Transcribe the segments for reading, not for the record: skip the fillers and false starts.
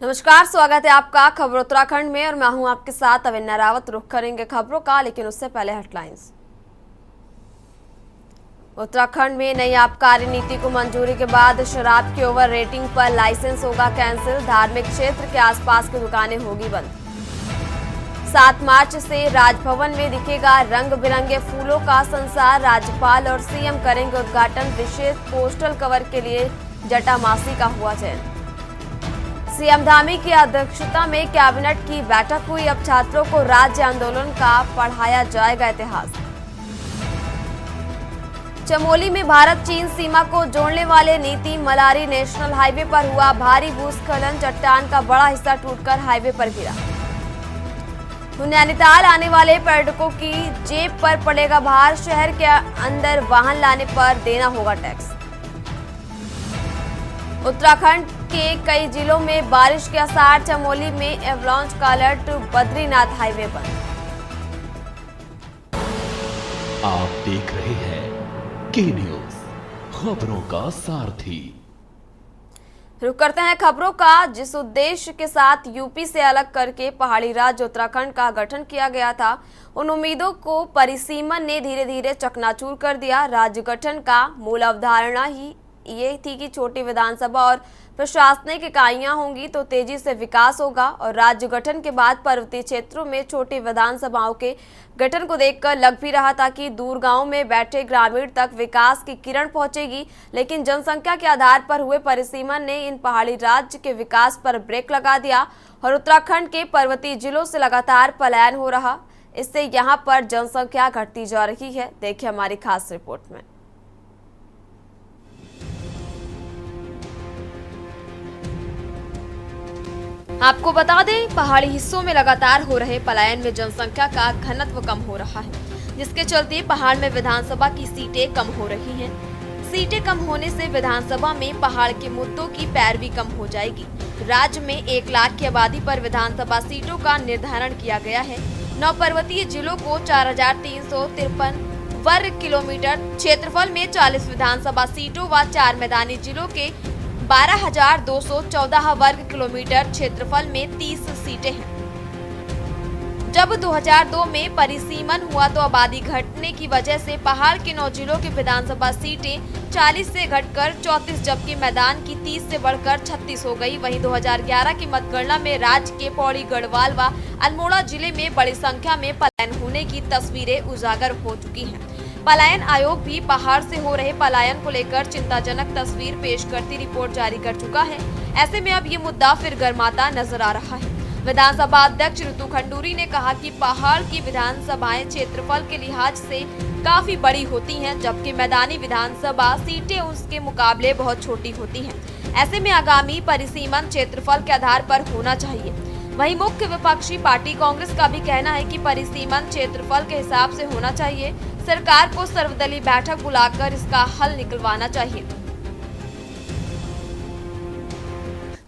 नमस्कार, स्वागत है आपका खबर उत्तराखंड में और मैं हूं आपके साथ अविन्या रावत। रुख करेंगे खबरों का, लेकिन उससे पहले हेडलाइंस। उत्तराखंड में नई आबकारी नीति को मंजूरी के बाद शराब की ओवर रेटिंग पर लाइसेंस होगा कैंसिल। धार्मिक क्षेत्र के आसपास की दुकानें होगी बंद। 7 मार्च से राजभवन में दिखेगा रंग बिरंगे फूलों का संसार। राज्यपाल और सीएम करेंगे उद्घाटन। विशेष पोस्टल कवर के लिए जटामासी का हुआ चयन। सीएम धामी की अध्यक्षता में कैबिनेट की बैठक हुई। अब छात्रों को राज्य आंदोलन का पढ़ाया जाएगा इतिहास। चमोली में भारत चीन सीमा को जोड़ने वाले नीति मलारी नेशनल हाईवे पर हुआ भारी भूस्खलन। चट्टान का बड़ा हिस्सा टूटकर हाईवे पर गिरा। नैनीताल आने वाले पर्यटकों की जेब पर पड़ेगा भार। शहर के अंदर वाहन लाने पर देना होगा टैक्स। उत्तराखंड के कई जिलों में बारिश के आसार। चमोली में एवलांच का अलर्ट। बद्रीनाथ हाईवे बंद। आप देख रहे हैं के न्यूज, खबरों का सारथी। रुक करते हैं खबरों का। जिस उद्देश्य के साथ यूपी से अलग करके पहाड़ी राज्य उत्तराखंड का गठन किया गया था, उन उम्मीदों को परिसीमन ने धीरे धीरे चकनाचूर कर दिया। राज्य गठन का मूल अवधारणा ही ये थी कि छोटी विधानसभा और प्रशासनिक इकाइयां होंगी तो तेजी से विकास होगा। और राज्य गठन के बाद पर्वतीय क्षेत्रों में छोटी विधानसभाओं के गठन को देखकर लग भी रहा था कि दूर गांव में बैठे ग्रामीण तक विकास की किरण पहुंचेगी। लेकिन जनसंख्या के आधार पर हुए परिसीमन ने इन पहाड़ी राज्य के विकास पर ब्रेक लगा दिया और उत्तराखंड के पर्वतीय जिलों से लगातार पलायन हो रहा। इससे यहां पर जनसंख्या घटती जा रही है। देखिए हमारी खास रिपोर्ट में। आपको बता दें, पहाड़ी हिस्सों में लगातार हो रहे पलायन में जनसंख्या का घनत्व कम हो रहा है, जिसके चलते पहाड़ में विधानसभा की सीटें कम हो रही हैं। सीटें कम होने से विधानसभा में पहाड़ के मुद्दों की पैरवी कम हो जाएगी। राज्य में 1 लाख की आबादी पर विधानसभा सीटों का निर्धारण किया गया है। 9 पर्वतीय जिलों को 4353 वर्ग किलोमीटर क्षेत्रफल में 40 विधानसभा सीटों व 4 मैदानी जिलों के 12,214 वर्ग किलोमीटर क्षेत्रफल में 30 सीटें हैं। जब 2002 में परिसीमन हुआ तो आबादी घटने की वजह से पहाड़ के 9 जिलों की विधानसभा सीटें 40 से घटकर 34, जबकि मैदान की 30 से बढ़कर 36 हो गई। वहीं 2011 की मतगणना में राज्य के पौड़ी, गढ़वाल व अल्मोड़ा जिले में बड़ी संख्या में पलायन होने की तस्वीरें उजागर हो चुकी हैं। पलायन आयोग भी पहाड़ से हो रहे पलायन को लेकर चिंताजनक तस्वीर पेश करती रिपोर्ट जारी कर चुका है। ऐसे में अब ये मुद्दा फिर गर्माता नजर आ रहा है। विधानसभा अध्यक्ष ऋतु खंडूरी ने कहा कि पहाड़ की विधानसभाएं क्षेत्रफल के लिहाज से काफी बड़ी होती हैं, जबकि मैदानी विधानसभा सीटें उसके मुकाबले बहुत छोटी होती हैं। ऐसे में आगामी परिसीमन क्षेत्रफल के आधार पर होना चाहिए। वहीं मुख्य विपक्षी पार्टी कांग्रेस का भी कहना है कि परिसीमन क्षेत्रफल के हिसाब से होना चाहिए। सरकार को सर्वदलीय बैठक बुलाकर इसका हल निकलवाना चाहिए।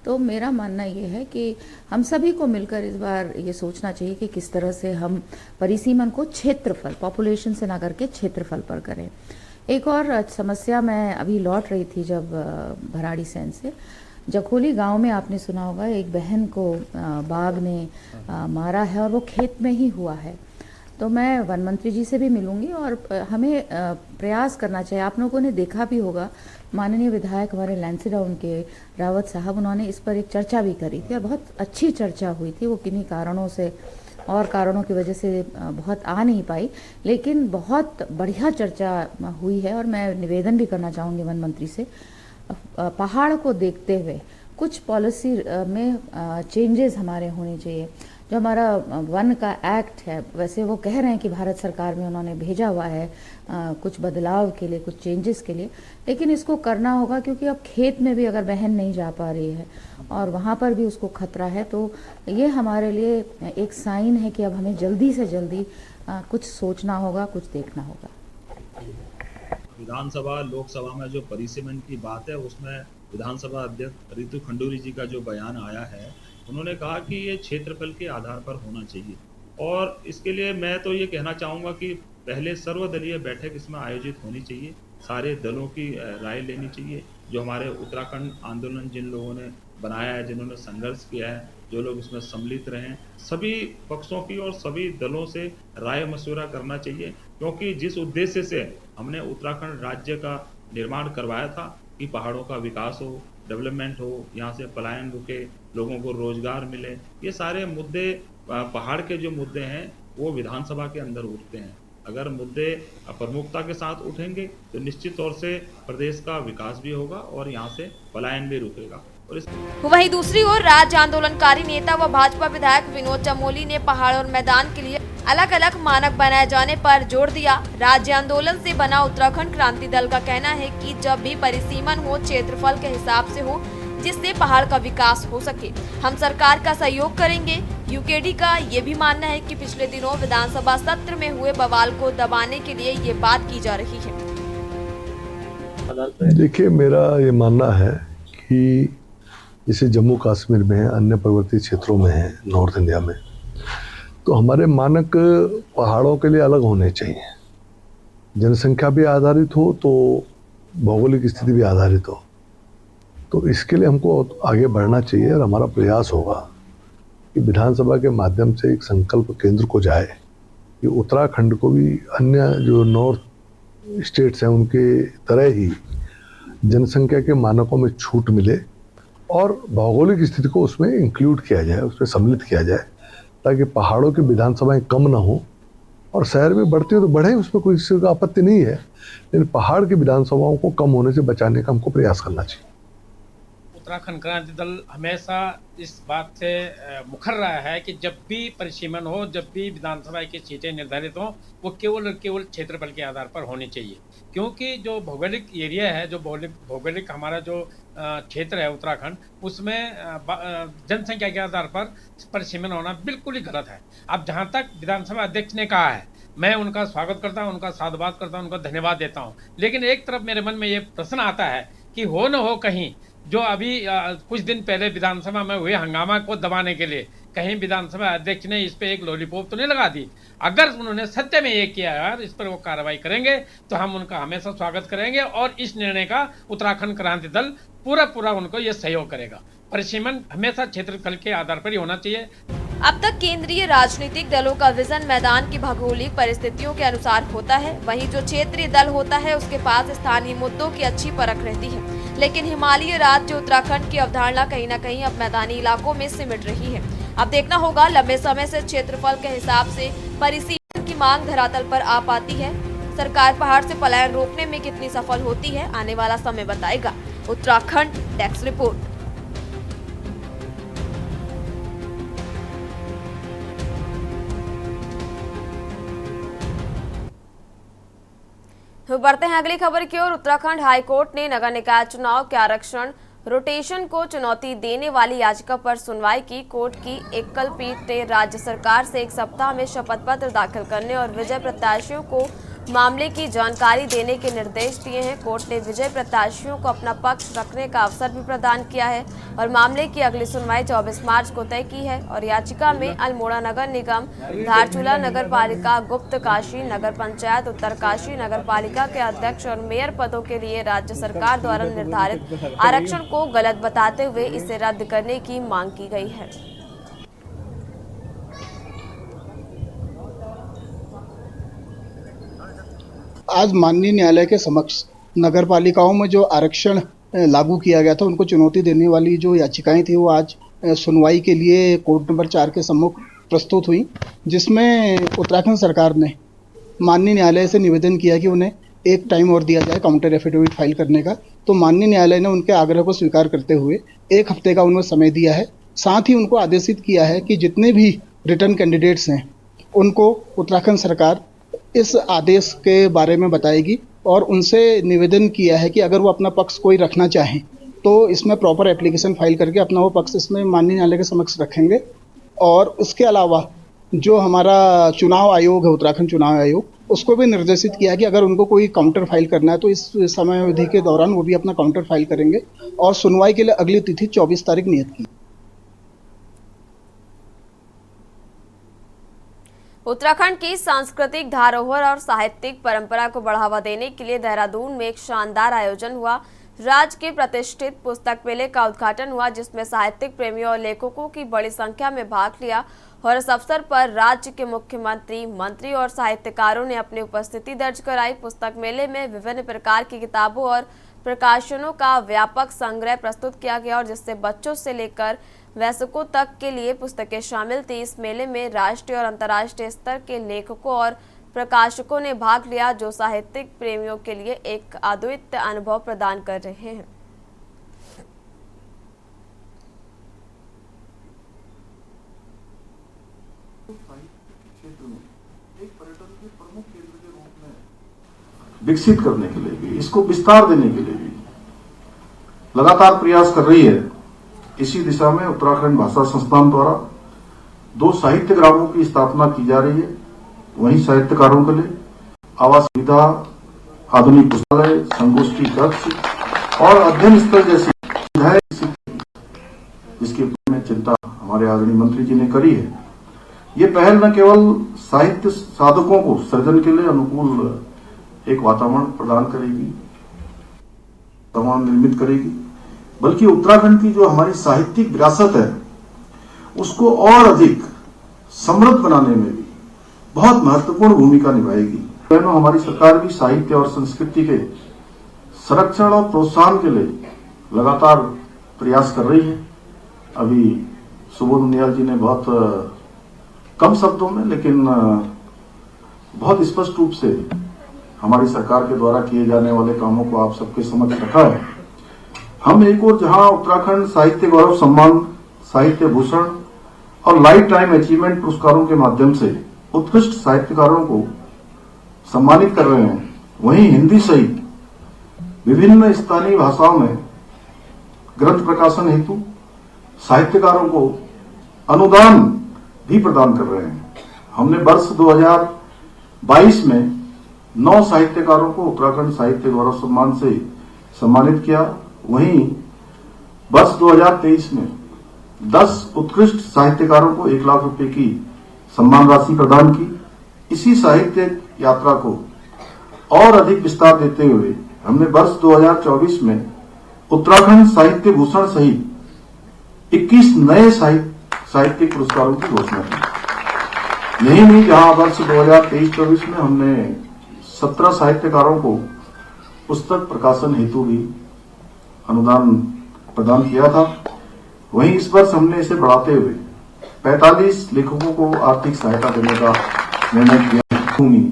तो मेरा मानना ये है कि हम सभी को मिलकर इस बार ये सोचना चाहिए कि किस तरह से हम परिसीमन को क्षेत्रफल, पॉपुलेशन से ना करके क्षेत्रफल पर करें। एक और समस्या, मैं अभी लौट रही थी जब भराड़ी सैन से, जखोली गांव में आपने सुना होगा एक बहन को बाघ ने मारा है और वो खेत में ही हुआ है। तो मैं वन मंत्री जी से भी मिलूंगी और हमें प्रयास करना चाहिए। आप लोगों ने देखा भी होगा, माननीय विधायक हमारे लैंसीडाउन के रावत साहब, उन्होंने इस पर एक चर्चा भी करी थी और बहुत अच्छी चर्चा हुई थी। वो किन्हीं कारणों से और कारणों की वजह से बहुत आ नहीं पाई, लेकिन बहुत बढ़िया चर्चा हुई है। और मैं निवेदन भी करना चाहूँगी वन मंत्री से, पहाड़ को देखते हुए कुछ पॉलिसी में चेंजेस हमारे होने चाहिए। जो हमारा वन का एक्ट है, वैसे वो कह रहे हैं कि भारत सरकार में उन्होंने भेजा हुआ है कुछ बदलाव के लिए, कुछ चेंजेस के लिए, लेकिन इसको करना होगा क्योंकि अब खेत में भी अगर बहन नहीं जा पा रही है और वहाँ पर भी उसको खतरा है, तो ये हमारे लिए एक साइन है कि अब हमें जल्दी से जल्दी कुछ सोचना होगा, कुछ देखना होगा। विधानसभा लोकसभा में जो परिसीमन की बात है, उसमें विधानसभा अध्यक्ष ऋतु खंडूरी जी का जो बयान आया है, उन्होंने कहा कि ये क्षेत्रफल के आधार पर होना चाहिए। और इसके लिए मैं तो ये कहना चाहूँगा कि पहले सर्वदलीय बैठक इसमें आयोजित होनी चाहिए, सारे दलों की राय लेनी चाहिए। जो हमारे उत्तराखंड आंदोलन जिन लोगों ने बनाया है, जिन्होंने संघर्ष किया है, जो लोग इसमें सम्मिलित रहे हैं, सभी पक्षों की और सभी दलों से राय मशवरा करना चाहिए, क्योंकि जिस उद्देश्य से हमने उत्तराखंड राज्य का निर्माण करवाया था कि पहाड़ों का विकास हो, डेवलपमेंट हो, यहाँ से पलायन रुके, लोगों को रोजगार मिले, ये सारे मुद्दे पहाड़ के जो मुद्दे हैं वो विधानसभा के अंदर उठते हैं। अगर मुद्दे प्रमुखता के साथ उठेंगे तो निश्चित तौर से प्रदेश का विकास भी होगा और यहाँ से पलायन भी रुकेगा। और इस वहीं दूसरी ओर राज्य आंदोलनकारी नेता व भाजपा विधायक विनोद चमोली ने पहाड़ और मैदान के लिए अलग अलग मानक बनाए जाने पर जोर दिया। राज्य आंदोलन से बना उत्तराखंड क्रांति दल का कहना है कि जब भी परिसीमन हो क्षेत्रफल के हिसाब से हो, जिससे पहाड़ का विकास हो सके, हम सरकार का सहयोग करेंगे। यूकेडी का ये भी मानना है कि पिछले दिनों विधानसभा सत्र में हुए बवाल को दबाने के लिए ये बात की जा रही है। देखिए, मेरा ये मानना है कि जैसे जम्मू कश्मीर में है, अन्य पर्वतीय क्षेत्रों में है, नॉर्थ इंडिया में, तो हमारे मानक पहाड़ों के लिए अलग होने चाहिए। जनसंख्या भी आधारित हो तो भौगोलिक स्थिति भी आधारित हो, तो इसके लिए हमको आगे बढ़ना चाहिए। और हमारा प्रयास होगा कि विधानसभा के माध्यम से एक संकल्प केंद्र को जाए कि उत्तराखंड को भी अन्य जो नॉर्थ स्टेट्स हैं उनके तरह ही जनसंख्या के मानकों में छूट मिले और भौगोलिक स्थिति को उसमें इंक्लूड किया जाए, उसमें सम्मिलित किया जाए, ताकि पहाड़ों की विधानसभाएं कम ना हो और शहर में बढ़ती हो तो बढ़े, उसमें कोई किसी का आपत्ति नहीं है, लेकिन पहाड़ की विधानसभाओं को कम होने से बचाने का हमको प्रयास करना चाहिए। उत्तराखंड क्रांति दल हमेशा इस बात से मुखर रहा है कि जब भी परिसीमन हो, जब भी विधानसभा की सीटें निर्धारित हों, वो केवल और केवल क्षेत्रफल के आधार पर होनी चाहिए, क्योंकि जो भौगोलिक एरिया है, जो भौगोलिक हमारा जो क्षेत्र है उत्तराखंड, उसमें जनसंख्या के आधार पर परिसीमन होना बिल्कुल ही गलत है। अब जहाँ तक विधानसभा अध्यक्ष ने कहा है, मैं उनका स्वागत करता हूँ, उनका साधुवाद करता हूँ, उनको धन्यवाद देता हूँ, लेकिन एक तरफ मेरे मन में ये प्रश्न आता है कि हो न हो कहीं जो अभी कुछ दिन पहले विधानसभा में हुए हंगामा को दबाने के लिए कहीं विधानसभा अध्यक्ष ने इस पे एक लॉलीपॉप तो नहीं लगा दी। अगर उन्होंने सत्य में ये किया यार, इस पर वो कार्रवाई करेंगे तो हम उनका हमेशा स्वागत करेंगे और इस निर्णय का उत्तराखंड क्रांति दल पूरा उनको ये सहयोग करेगा। परिसीमन हमेशा क्षेत्रफल के आधार पर ही होना चाहिए। अब तक केंद्रीय राजनीतिक दलों का विजन मैदान की भौगोलिक परिस्थितियों के अनुसार होता है, वहीं जो क्षेत्रीय दल होता है उसके पास स्थानीय मुद्दों की अच्छी परख रहती है, लेकिन हिमालयी राज्य उत्तराखंड की अवधारणा कहीं न कहीं अब मैदानी इलाकों में सिमट रही है। अब देखना होगा लंबे समय से क्षेत्रफल के हिसाब से परिसीमन की मांग धरातल पर आ पाती है। सरकार पहाड़ से पलायन रोकने में कितनी सफल होती है, आने वाला समय बताएगा। Uttarakhand desk report. बढ़ते हैं अगली खबर की ओर। उत्तराखंड हाईकोर्ट ने नगर निकाय चुनाव के आरक्षण रोटेशन को चुनौती देने वाली याचिका पर सुनवाई की। कोर्ट की एकल पीठ ने राज्य सरकार से 1 सप्ताह में शपथ पत्र दाखिल करने और विजय प्रत्याशियों को मामले की जानकारी देने के निर्देश दिए हैं। कोर्ट ने विजय प्रत्याशियों को अपना पक्ष रखने का अवसर भी प्रदान किया है और मामले की अगली सुनवाई 24 मार्च को तय की है। और याचिका में अल्मोड़ा नगर निगम, धारचूला नगर पालिका, गुप्त काशी नगर पंचायत, उत्तरकाशी नगर पालिका के अध्यक्ष और मेयर पदों के लिए राज्य सरकार द्वारा निर्धारित आरक्षण को गलत बताते हुए इसे रद्द करने की मांग की गई है। आज माननीय न्यायालय के समक्ष नगर पालिकाओं में जो आरक्षण लागू किया गया था उनको चुनौती देने वाली जो याचिकाएं थी वो आज सुनवाई के लिए कोर्ट नंबर 4 के सम्मुख प्रस्तुत हुई, जिसमें उत्तराखंड सरकार ने माननीय न्यायालय से निवेदन किया कि उन्हें एक टाइम और दिया जाए काउंटर एफिडेविट फाइल करने का। तो माननीय न्यायालय ने उनके आग्रह को स्वीकार करते हुए 1 हफ्ते का उन्हें समय दिया है। साथ ही उनको आदेशित किया है कि जितने भी रिटर्न कैंडिडेट्स हैं उनको उत्तराखंड सरकार इस आदेश के बारे में बताएगी और उनसे निवेदन किया है कि अगर वो अपना पक्ष कोई रखना चाहें तो इसमें प्रॉपर एप्लीकेशन फाइल करके अपना वो पक्ष इसमें माननीय न्यायालय के समक्ष रखेंगे। और उसके अलावा जो हमारा चुनाव आयोग है, उत्तराखंड चुनाव आयोग, उसको भी निर्देशित किया है कि अगर उनको कोई काउंटर फाइल करना है तो इस समय अवधि के दौरान वो भी अपना काउंटर फाइल करेंगे। और सुनवाई के लिए अगली तिथि 24 तारीख नियत की। उत्तराखंड की सांस्कृतिक धरोहर और साहित्यिक परंपरा को बढ़ावा देने के लिए देहरादून में एक शानदार आयोजन हुआ। राज्य के प्रतिष्ठित पुस्तक मेले का उद्घाटन हुआ, जिसमें साहित्यिक प्रेमियों और लेखकों की बड़ी संख्या में भाग लिया और इस अवसर पर राज्य के मुख्यमंत्री, मंत्री और साहित्यकारों ने अपनी उपस्थिति दर्ज कराई। पुस्तक मेले में विभिन्न प्रकार की किताबों और प्रकाशनों का व्यापक संग्रह प्रस्तुत किया गया और जिससे बच्चों से लेकर वयस्कों तक के लिए पुस्तकें शामिल थी। इस मेले में राष्ट्रीय और अंतर्राष्ट्रीय स्तर के लेखकों और प्रकाशकों ने भाग लिया, जो साहित्यिक प्रेमियों के लिए एक अद्वितीय अनुभव प्रदान कर रहे हैं। विकसित करने के लिए भी, इसको विस्तार देने के लिए भी लगातार प्रयास कर रही है। इसी दिशा में उत्तराखंड भाषा संस्थान द्वारा 2 साहित्य ग्रामों की स्थापना की जा रही है। वहीं साहित्यकारों के लिए आवास सुविधा, आधुनिक पुस्तकालय, संगोष्ठी कक्ष और अध्ययन स्थल जैसी सुविधाएं, जिसके बारे में चिंता हमारे आदरणीय मंत्री जी ने करी है। ये पहल न केवल साहित्य साधकों को सृजन के लिए अनुकूल एक वातावरण प्रदान करेगी, वातावरण निर्मित करेगी, बल्कि उत्तराखंड की जो हमारी साहित्यिक विरासत है उसको और अधिक समृद्ध बनाने में भी बहुत महत्वपूर्ण भूमिका निभाएगी। हमारी सरकार भी साहित्य और संस्कृति के संरक्षण और प्रोत्साहन के लिए लगातार प्रयास कर रही है। अभी सुबोध उनियाल जी ने बहुत कम शब्दों में लेकिन बहुत स्पष्ट रूप से हमारी सरकार के द्वारा किए जाने वाले कामों को आप सबके समक्ष रखा है। हम एक और जहां उत्तराखंड साहित्य गौरव सम्मान, साहित्य भूषण और लाइफ टाइम अचीवमेंट पुरस्कारों के माध्यम से उत्कृष्ट साहित्यकारों को सम्मानित कर रहे हैं, वहीं हिंदी सहित विभिन्न स्थानीय भाषाओं में ग्रंथ प्रकाशन हेतु साहित्यकारों को अनुदान भी प्रदान कर रहे हैं। हमने वर्ष 2022 में 9 साहित्यकारों को उत्तराखंड साहित्य गौरव सम्मान से सम्मानित किया। वहीं वर्ष 2023 में 10 उत्कृष्ट साहित्यकारों को 1 लाख रुपए की सम्मान राशि प्रदान की। इसी साहित्य यात्रा को और अधिक विस्तार देते हुए हमने वर्ष 2024 में उत्तराखंड साहित्य भूषण सहित 21 नए साहित्यिक पुरस्कारों की घोषणा की। यही नहीं, जहां वर्ष 2023-24 में हमने 17 साहित्यकारों को पुस्तक प्रकाशन हेतु भी अनुदान प्रदान किया था, वहीं इस वर्ष हमने इसे बढ़ाते हुए 45 लेखकों को आर्थिक सहायता देने का निर्णय किया। भूमि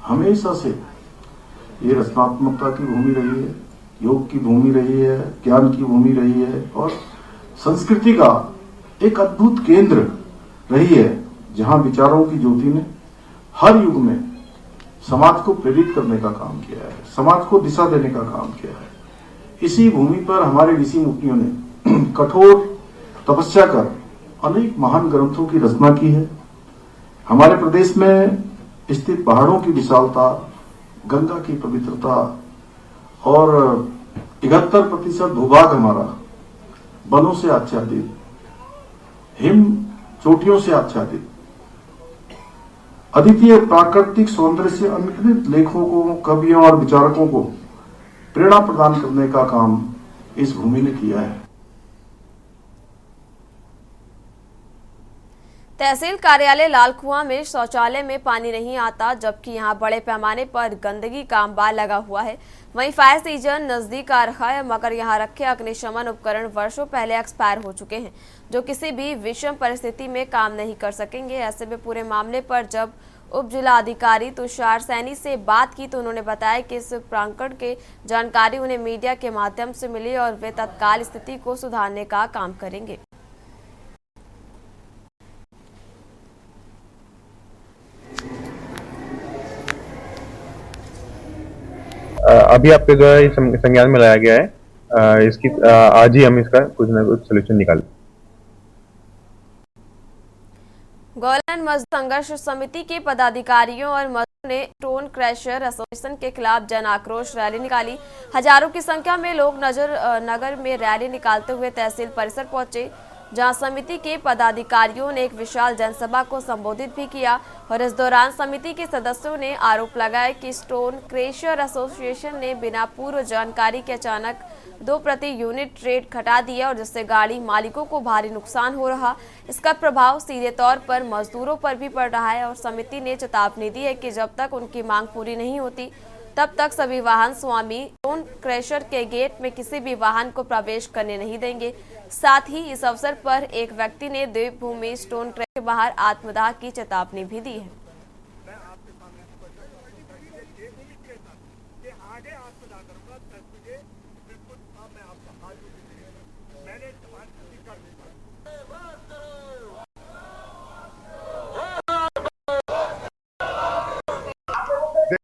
हमेशा से ये रचनात्मकता की भूमि रही है, योग की भूमि रही है, ज्ञान की भूमि रही है और संस्कृति का एक अद्भुत केंद्र रही है, जहां विचारों की ज्योति ने हर युग में समाज को प्रेरित करने का काम किया है, समाज को दिशा देने का काम किया है। इसी भूमि पर हमारे ऋषि मुनियों ने कठोर तपस्या कर अनेक महान ग्रंथों की रचना की है। हमारे प्रदेश में स्थित पहाड़ों की विशालता, गंगा की पवित्रता और 71% भूभाग हमारा वनों से आच्छादित, हिम चोटियों से आच्छादित, अद्वितीय प्राकृतिक सौंदर्य से अनगिनत लेखकों, कवियों और विचारकों को प्रेरणा प्रदान करने का काम इस भूमि ने किया है। तहसील कार्यालय लालकुआं में शौचालय में पानी नहीं आता, जबकि यहां बड़े पैमाने पर गंदगी का अंबार लगा हुआ है। वहीं फायर सीजन नजदीक आ रहा है, मगर यहां रखे अग्निशमन उपकरण वर्षों पहले एक्सपायर हो चुके हैं, जो किसी भी विषम परिस्थिति में काम नहीं कर सकेंगे। ऐसे में पूरे मामले पर जब उप जिला अधिकारी तुषार सैनी से बात की तो उन्होंने बताया कि इस प्रांगण के जानकारी उन्हें मीडिया के माध्यम से मिली और वे तत्काल स्थिति को सुधारने का काम करेंगे। अभी आपके द्वारा संज्ञान में लाया गया है, इसकी आज ही हम इसका कुछ न कुछ सोल्यूशन निकालें। गोलैंड मजदूर संघर्ष समिति के पदाधिकारियों और मजदूरों ने स्टोन क्रैशर एसोसिएशन के खिलाफ जन आक्रोश रैली निकाली। हजारों की संख्या में लोग नगर में रैली निकालते हुए तहसील परिसर पहुंचे। जहां समिति के पदाधिकारियों ने एक विशाल जनसभा को संबोधित भी किया और इस दौरान समिति के सदस्यों ने आरोप लगाया कि स्टोन क्रेशर एसोसिएशन ने बिना पूर्व जानकारी के अचानक 2 प्रति यूनिट रेट घटा दिया और जिससे गाड़ी मालिकों को भारी नुकसान हो रहा। इसका प्रभाव सीधे तौर पर मजदूरों पर भी पड़ रहा है और समिति ने चेतावनी दी है कि जब तक उनकी मांग पूरी नहीं होती तब तक सभी वाहन स्वामी स्टोन क्रशर के गेट में किसी भी वाहन को प्रवेश करने नहीं देंगे। साथ ही इस अवसर पर एक व्यक्ति ने देवभूमि स्टोन क्रशर के बाहर आत्मदाह की चेतावनी भी दी है।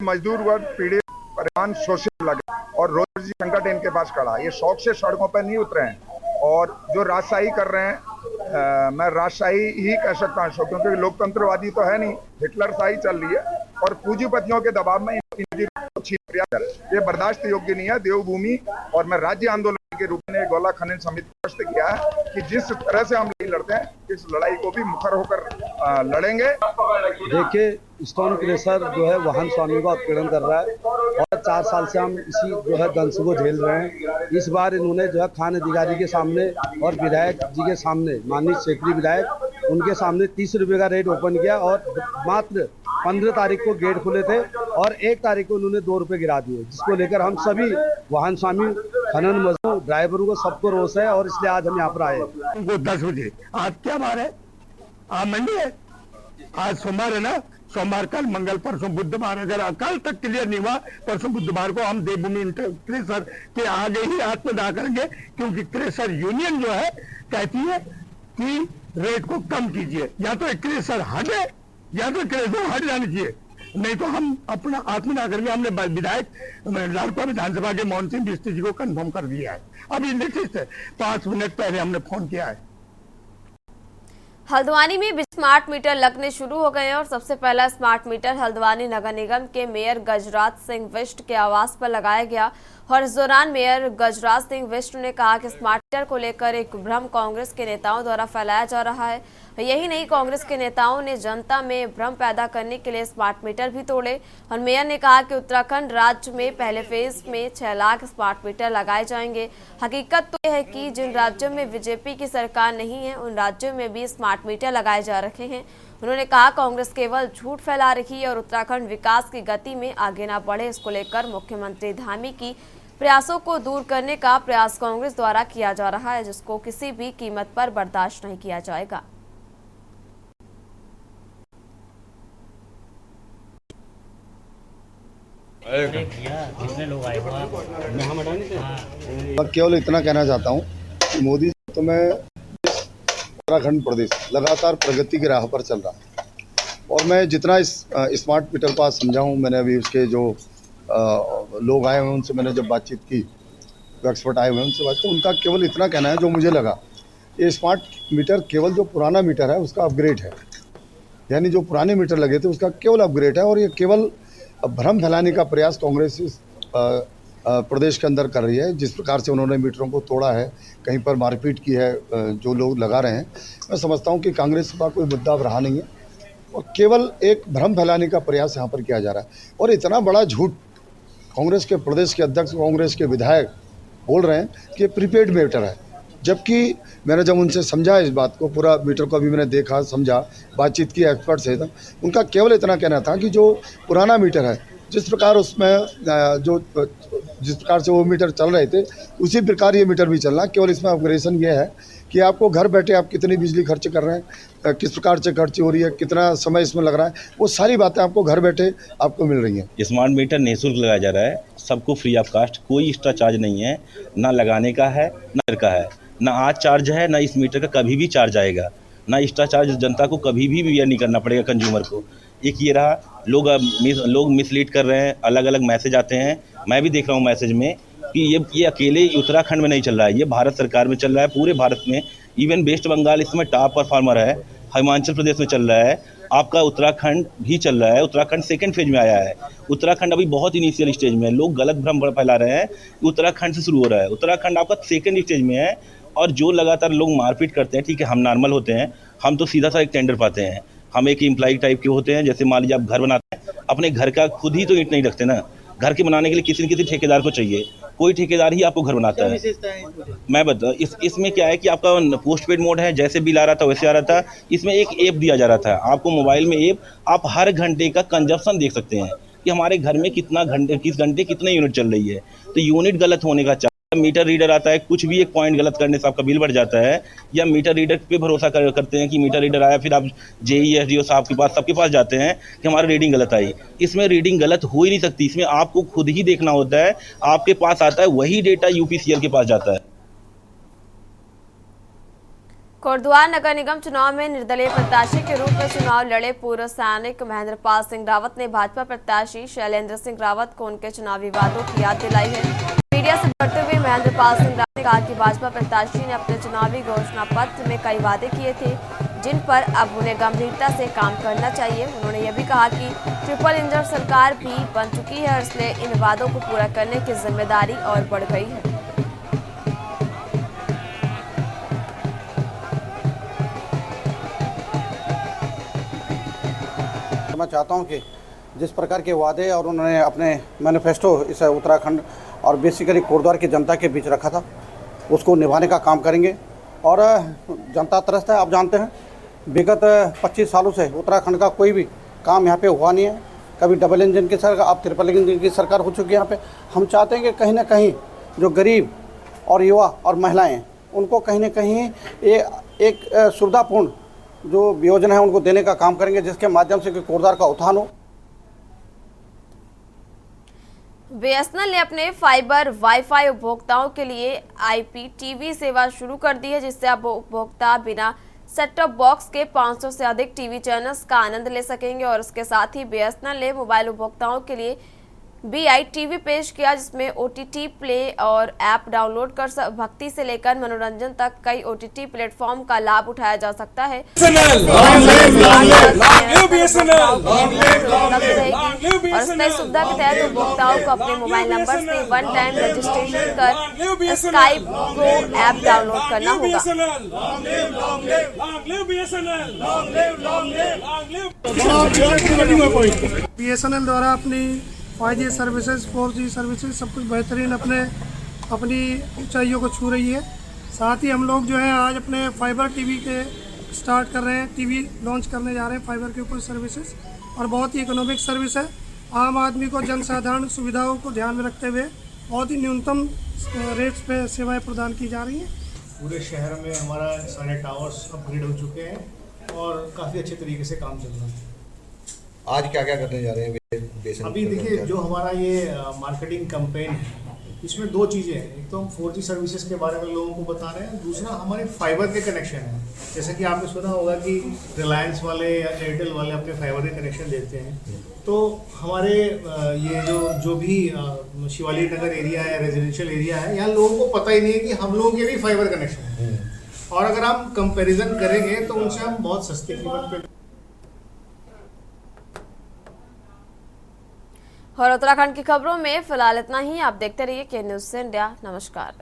मजदूर वर्ग पीड़ित परेशान शोषित लगे और रोजी संकट इनके पास खड़ा। ये शौक से सड़कों पर नहीं उतरे हैं और जो राजशाही कर रहे हैं, मैं राजशाही ही कह सकता हूँ क्योंकि लोकतंत्रवादी तो है नहीं, हिटलर शाही चल रही है और पूंजीपतियों के दबाव में ये बर्दाश्त योग्य नहीं है। देवभूमि और मैं राज्य आंदोलन के रूप में गोला खनन समिति स्पष्ट किया है कि जिस तरह से हम लड़ाई लड़ते हैं इस लड़ाई को भी मुखर होकर लड़ेंगे। देखिए, स्टोन क्रेशर जो है वाहन स्वामी का उत्पीड़न कर रहा है और 4 साल से हम इसी जो है दंश को झेल रहे हैं। इस बार इन्होंने जो है खान अधिकारी के सामने और विधायक जी के सामने, माननीय क्षेत्रीय विधायक उनके सामने 30 रुपये का रेट ओपन किया और मात्र 15 तारीख को गेट खुले थे और 1 तारीख को उन्होंने 2 रुपये गिरा दिए, जिसको लेकर हम सभी वाहन स्वामी, खनन मजदूर, ड्राइवरों को सबको रोष है और इसलिए आज हम यहाँ पर आए। उनको 10 बजे, आज क्या बार है? आज मंडे है, आज सोमवार है ना, सोमवार, कल मंगल, परसों बुधवार। अगर कल तक क्लियर नहीं हुआ, परसों बुधवार को हम देवभूमि क्रेशर के आगे ही आत्मदाह करेंगे, क्योंकि क्रेशर यूनियन जो है कहती है कि रेट को कम कीजिए, या तो क्रेशर हटे या तो क्रेशर हट जानी चाहिए, नहीं तो हम अपना आत्मदाह करेंगे। हमने विधायक लालपुरा विधानसभा के मोहन सिंह बिस्ती जी को कंफर्म कर दिया है, अभी लेटेस्ट है, 5 मिनट पहले हमने फोन किया है। हल्द्वानी में स्मार्ट मीटर लगने शुरू हो गए हैं और सबसे पहला स्मार्ट मीटर हल्द्वानी नगर निगम के मेयर गजराज सिंह बिष्ट के आवास पर लगाया गया और इस दौरान मेयर गजराज सिंह बिष्ट ने कहा कि स्मार्ट मीटर को लेकर एक भ्रम कांग्रेस के नेताओं द्वारा फैलाया जा रहा है। यही नहीं, कांग्रेस के नेताओं ने जनता में भ्रम पैदा करने के लिए स्मार्ट मीटर भी तोड़े और मेयर ने कहा कि उत्तराखंड राज्य में पहले फेज में 6 लाख स्मार्ट मीटर लगाए जाएंगे। हकीकत तो यह है कि जिन राज्यों में बीजेपी की सरकार नहीं है उन राज्यों में भी स्मार्ट मीटर लगाए जा रहे हैं। उन्होंने कहा कांग्रेस केवल झूठ फैला रही है और उत्तराखंड विकास की गति में आगे न बढ़े, इसको लेकर मुख्यमंत्री धामी की प्रयासों को दूर करने का प्रयास कांग्रेस द्वारा किया जा रहा है, जिसको किसी भी कीमत पर बर्दाश्त नहीं किया जाएगा। मैं केवल इतना कहना चाहता हूँ कि मोदी तो मैं उत्तराखंड प्रदेश लगातार प्रगति की राह पर चल रहा है और मैं जितना इस स्मार्ट मीटर को आज समझाऊँ, मैंने अभी उसके जो लोग आए हुए उनसे मैंने जब बातचीत की, जो एक्सपर्ट आए हुए हैं उनसे बात की, उनका केवल इतना कहना है जो मुझे लगा, ये स्मार्ट मीटर केवल जो पुराना मीटर है उसका अपग्रेड है, यानी जो पुराने मीटर लगे थे उसका केवल अपग्रेड है और ये केवल भ्रम फैलाने का प्रयास कांग्रेस इस प्रदेश के अंदर कर रही है। जिस प्रकार से उन्होंने मीटरों को तोड़ा है, कहीं पर मारपीट की है, जो लोग लगा रहे हैं, मैं समझता हूँ कि कांग्रेस का कोई मुद्दा अब रहा नहीं है और केवल एक भ्रम फैलाने का प्रयास यहाँ पर किया जा रहा है। और इतना बड़ा झूठ कांग्रेस के प्रदेश के अध्यक्ष, कांग्रेस के विधायक बोल रहे हैं कि प्रीपेड मीटर है, जबकि मैंने जब उनसे समझा इस बात को, पूरा मीटर को भी मैंने देखा, समझा, बातचीत की एक्सपर्ट से, तो उनका केवल इतना कहना था कि जो पुराना मीटर है, जिस प्रकार उसमें जिस प्रकार से वो मीटर चल रहे थे उसी प्रकार ये मीटर भी चलना, केवल इसमें अपग्रेडेशन ये है कि आपको घर बैठे आप कितनी बिजली खर्च कर रहे हैं, किस प्रकार से खर्च हो रही है, कितना समय इसमें लग रहा है, वो सारी बातें आपको घर बैठे आपको मिल रही हैं। स्मार्ट मीटर निःशुल्क लगाया जा रहा है, सबको फ्री ऑफ कास्ट, कोई एक्स्ट्रा चार्ज नहीं है, ना लगाने का है ना का है, ना आज चार्ज है ना इस मीटर का कभी भी चार्ज आएगा, ना एक्स्ट्रा चार्ज जनता को कभी भी बियर नहीं करना पड़ेगा कंज्यूमर को। एक ये रहा, लोग मिसलीड कर रहे हैं, अलग अलग मैसेज आते हैं, मैं भी देख रहा हूँ मैसेज में कि ये अकेले उत्तराखंड में नहीं चल रहा है, ये भारत सरकार में चल रहा है, पूरे भारत में। इवन वेस्ट बंगाल इसमें टॉप परफॉर्मर है, हिमाचल प्रदेश में चल रहा है, आपका उत्तराखंड भी चल रहा है, उत्तराखंड सेकंड फेज में आया है। उत्तराखंड अभी बहुत इनिशियल स्टेज में है, लोग गलत भ्रम फैला रहे हैं, उत्तराखंड से शुरू हो रहा है, उत्तराखंड आपका सेकंड स्टेज में है और जो लगातार लोग मारपीट करते हैं, ठीक है हम नॉर्मल होते हैं, हम तो सीधा सा एक टेंडर पाते हैं, हम एक एम्प्लॉय टाइप के होते हैं। जैसे मान लीजिए आप घर बनाते हैं, अपने घर का खुद ही तो ईंट नहीं रखते ना, घर के बनाने के लिए किसी न किसी ठेकेदार को चाहिए, कोई ठेकेदार ही आपको घर बनाता है। मैं बता इसमें क्या है कि आपका पोस्ट पेड मोड है, जैसे बिल आ रहा था वैसे आ रहा था। इसमें एक ऐप दिया जा रहा था आपको मोबाइल में, ऐप आप हर घंटे का कंजप्शन देख सकते हैं कि हमारे घर में किस घंटे कितने यूनिट चल रही है। तो यूनिट गलत होने का मीटर रीडर आता है, कुछ भी एक पॉइंट गलत करने से आपका बिल बढ़ जाता है, या मीटर रीडर पे भरोसा करते हैं कि मीटर रीडर आया, फिर आप जेईएसडीओ साहब के पास सबके पास जाते हैं कि हमारी रीडिंग गलत आई। इसमें रीडिंग गलत हो ही नहीं सकती, इसमें आपको खुद ही देखना होता है, आपके पास आता है वही डेटा यूपीसीएल के पास जाता है। कोटद्वार नगर निगम चुनाव में निर्दलीय प्रत्याशी के रूप में चुनाव लड़े पूर्व सैनिक महेंद्रपाल सिंह रावत ने भाजपा प्रत्याशी शैलेंद्र सिंह रावत को उनके चुनावी वादों की याद दिलाई है। मीडिया से बढ़ते हुए महेंद्रपाल सिंह रावत ने कहा कि भाजपा प्रत्याशी ने अपने चुनावी घोषणा पत्र में कई वादे किए थे, जिन पर अब उन्हें गंभीरता से काम करना चाहिए। उन्होंने यह भी कहा कि ट्रिपल इंजन सरकार भी बन चुकी है और इसलिए इन वादों को पूरा करने की जिम्मेदारी और बढ़ गई है। मैं चाहता हूं कि जिस प्रकार के वादे और उन्होंने अपने मैनिफेस्टो इस उत्तराखंड और बेसिकली कोटद्वार की जनता के बीच रखा था, उसको निभाने का काम करेंगे। और जनता त्रस्त है, आप जानते हैं विगत 25 सालों से उत्तराखंड का कोई भी काम यहाँ पे हुआ नहीं है। कभी डबल इंजन की सरकार, अब ट्रिपल इंजन की सरकार हो चुकी है यहाँ पे। हम चाहते हैं कि कहीं ना कहीं जो गरीब और युवा और महिलाएँ, उनको कहीं ना कहीं एक सुविधापूर्ण जो योजना है उनको देने का काम करेंगे, जिसके माध्यम से कोटद्वार का उत्थान हो। बीएसएनएल ने अपने फाइबर वाईफाई उपभोक्ताओं के लिए आईपीटीवी सेवा शुरू कर दी है, जिससे अब उपभोक्ता बिना सेट टॉप बॉक्स के 500 से अधिक टीवी चैनल्स का आनंद ले सकेंगे। और इसके साथ ही बीएसएनएल ने मोबाइल उपभोक्ताओं के लिए BITV पेश किया, जिसमें OTT प्ले और ऐप डाउनलोड कर भक्ति से लेकर मनोरंजन तक कई OTT प्लेटफॉर्म का लाभ उठाया जा सकता है। और इस नई सुविधा के तहत उपभोक्ताओं को अपने मोबाइल नंबर से वन टाइम रजिस्ट्रेशन कर स्काई प्रो ऐप डाउनलोड करना होगा। BSNL द्वारा अपनी 5G सर्विसेज, 4G सर्विसेज सब कुछ बेहतरीन अपनी ऊंचाइयों को छू रही है। साथ ही हम लोग जो है आज अपने फाइबर टीवी के स्टार्ट कर रहे हैं, टीवी लॉन्च करने जा रहे हैं फाइबर के ऊपर सर्विसेज, और बहुत ही इकोनॉमिक सर्विस है। आम आदमी को, जनसाधारण सुविधाओं को ध्यान में रखते हुए बहुत ही न्यूनतम रेट्स पे सेवाएं प्रदान की जा रही हैं। पूरे शहर में हमारा सारे टावर्स अपग्रेड हो चुके हैं और काफ़ी अच्छे तरीके से काम चल रहा है। आज क्या क्या करने जा रहे हैं? अभी देखिए, जो हमारा ये मार्केटिंग कैंपेन है, इसमें दो चीज़ें हैं। एक तो हम 4G सर्विसेज के बारे में लोगों को बता रहे हैं, दूसरा हमारे फाइबर के कनेक्शन है। जैसे कि आपने सुना होगा कि रिलायंस वाले या एयरटेल वाले अपने फाइबर के कनेक्शन देते हैं, तो हमारे ये जो भी शिवालिक नगर एरिया है, रेजिडेंशियल एरिया है, यहाँ लोगों को पता ही नहीं है कि हम लोगों के भी फाइबर कनेक्शन है। और अगर हम कंपेरिजन करेंगे तो उनसे हम बहुत सस्ती कीमत पे। और उत्तराखंड की खबरों में फिलहाल इतना ही। आप देखते रहिए के न्यूज़ इंडिया। नमस्कार।